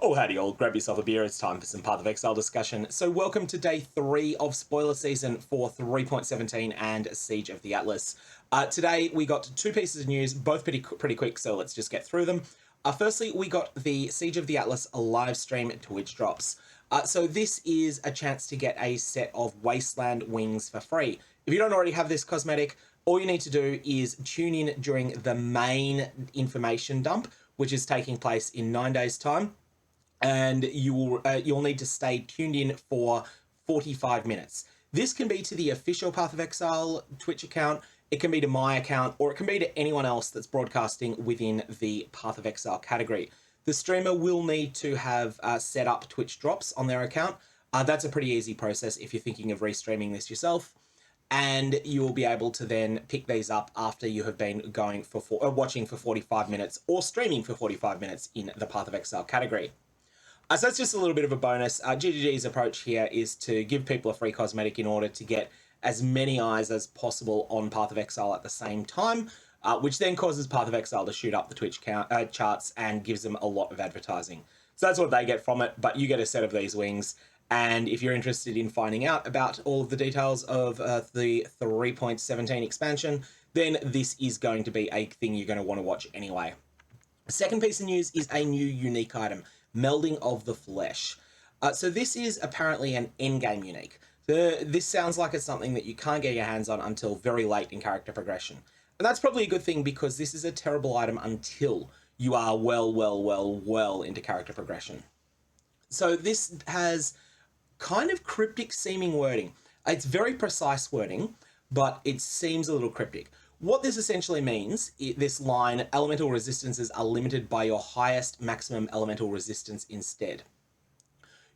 Oh, howdy all, grab yourself a beer, it's time for some Path of Exile discussion. So welcome to day 3 of spoiler season for 3.17 and Siege of the Atlas. Today we got 2 pieces of news, both pretty quick, so let's just get through them. Firstly, we got the Siege of the Atlas live stream Twitch drops. So this is a chance to get a set of Wasteland wings for free. If you don't already have this cosmetic, all you need to do is tune in during the main information dump, which is taking place in 9 days' time. And you'll need to stay tuned in for 45 minutes. This can be to the official Path of Exile Twitch account, it can be to my account, or it can be to anyone else that's broadcasting within the Path of Exile category. The streamer will need to have set up Twitch drops on their account. That's a pretty easy process if you're thinking of restreaming this yourself. And you will be able to then pick these up after you have been going for watching for 45 minutes or streaming for 45 minutes in the Path of Exile category. So that's just a little bit of a bonus. GGG's approach here is to give people a free cosmetic in order to get as many eyes as possible on Path of Exile at the same time, which then causes Path of Exile to shoot up the Twitch charts and gives them a lot of advertising. So that's what they get from it, but you get a set of these wings. And if you're interested in finding out about all of the details of the 3.17 expansion, then this is going to be a thing you're going to want to watch anyway. The second piece of news is a new unique item, Melding of the Flesh. So this is apparently an endgame unique. This sounds like it's something that you can't get your hands on until very late in character progression. And that's probably a good thing because this is a terrible item until you are well into character progression. So this has kind of cryptic seeming wording. It's very precise wording, but it seems a little cryptic. What this essentially means, this line, elemental resistances are limited by your highest maximum elemental resistance instead.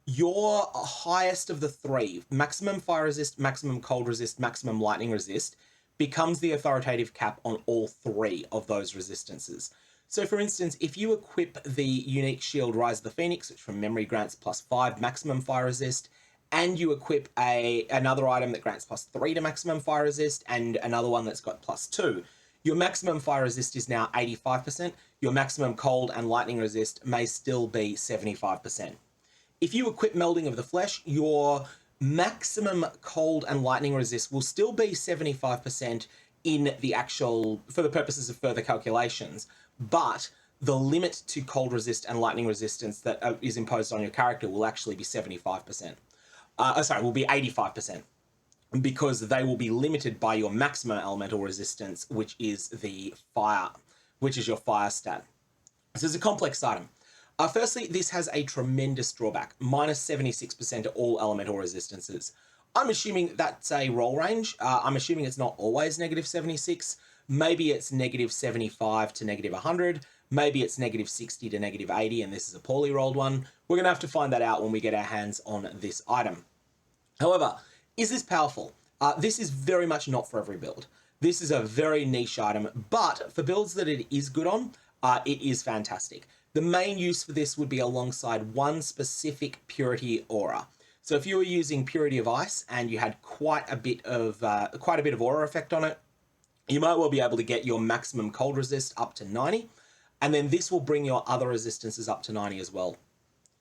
Your highest of the 3, maximum fire resist, maximum cold resist, maximum lightning resist, becomes the authoritative cap on all 3 of those resistances. So for instance, if you equip the unique shield Rise of the Phoenix, which from memory grants +5 maximum fire resist, and you equip another item that grants +3 to maximum fire resist, and another one that's got +2, your maximum fire resist is now 85%, your maximum cold and lightning resist may still be 75%. If you equip Melding of the Flesh, your maximum cold and lightning resist will still be 75% in the actual, for the purposes of further calculations, but the limit to cold resist and lightning resistance that is imposed on your character will actually be 75%. Will be 85%, because they will be limited by your maximum elemental resistance, which is your fire stat. So it's a complex item. Firstly, this has a tremendous drawback, -76% to all elemental resistances. I'm assuming that's a roll range. I'm assuming it's not always -76. Maybe it's -75 to -100. Maybe it's -60 to -80, and this is a poorly rolled one. We're going to have to find that out when we get our hands on this item. However, is this powerful? This is very much not for every build. This is a very niche item, but for builds that it is good on, it is fantastic. The main use for this would be alongside one specific Purity aura. So if you were using Purity of Ice and you had quite a bit of aura effect on it, you might well be able to get your maximum cold resist up to 90, and then this will bring your other resistances up to 90 as well.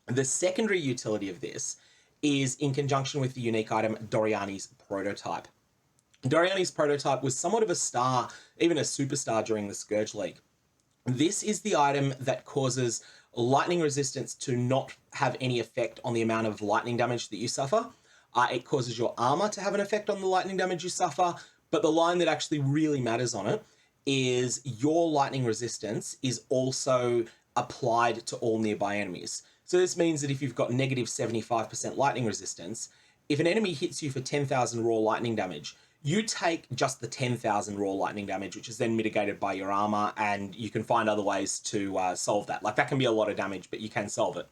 The secondary utility of this is in conjunction with the unique item Doriani's Prototype. Doriani's Prototype was somewhat of a star, even a superstar during the Scourge League. This is the item that causes lightning resistance to not have any effect on the amount of lightning damage that you suffer. It causes your armor to have an effect on the lightning damage you suffer, but the line that actually really matters on it is your lightning resistance is also applied to all nearby enemies. So this means that if you've got -75% lightning resistance, if an enemy hits you for 10,000 raw lightning damage, you take just the 10,000 raw lightning damage, which is then mitigated by your armor, and you can find other ways to solve that. Like, that can be a lot of damage, but you can solve it.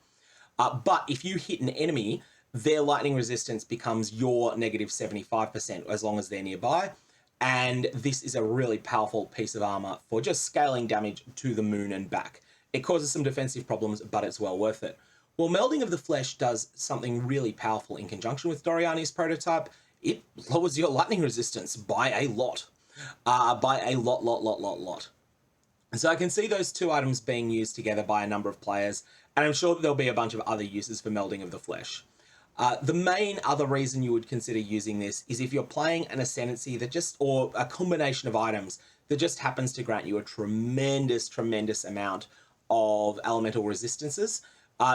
But if you hit an enemy, their lightning resistance becomes your -75% as long as they're nearby. And this is a really powerful piece of armor for just scaling damage to the moon and back. It causes some defensive problems, but it's well worth it. Well, Melding of the Flesh does something really powerful in conjunction with Doriani's Prototype. It lowers your lightning resistance by a lot. By a lot. So I can see those two items being used together by a number of players, and I'm sure that there'll be a bunch of other uses for melding of the flesh. The main other reason you would consider using this is if you're playing an ascendancy that or a combination of items that just happens to grant you a tremendous amount of elemental resistances,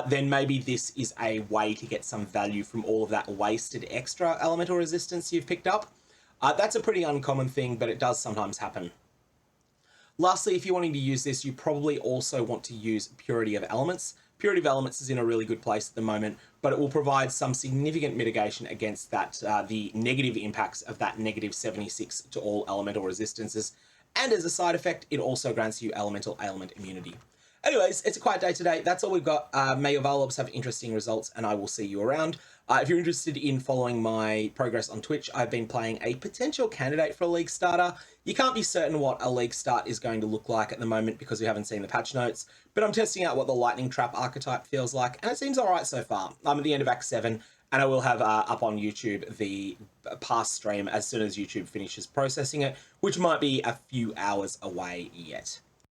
then maybe this is a way to get some value from all of that wasted extra elemental resistance you've picked up. That's a pretty uncommon thing, but it does sometimes happen. Lastly, if you're wanting to use this, you probably also want to use Purity of Elements. Purity of Elements is in a really good place at the moment, but it will provide some significant mitigation against that the negative impacts of that negative 76 to all elemental resistances. And as a side effect, it also grants you elemental ailment immunity. Anyways, it's a quiet day today. That's all we've got. May your Varlobs have interesting results, and I will see you around. If you're interested in following my progress on Twitch, I've been playing a potential candidate for a League starter. You can't be certain what a League start is going to look like at the moment because we haven't seen the patch notes, but I'm testing out what the Lightning Trap archetype feels like, and it seems alright so far. I'm at the end of Act 7, and I will have up on YouTube the past stream as soon as YouTube finishes processing it, which might be a few hours away yet.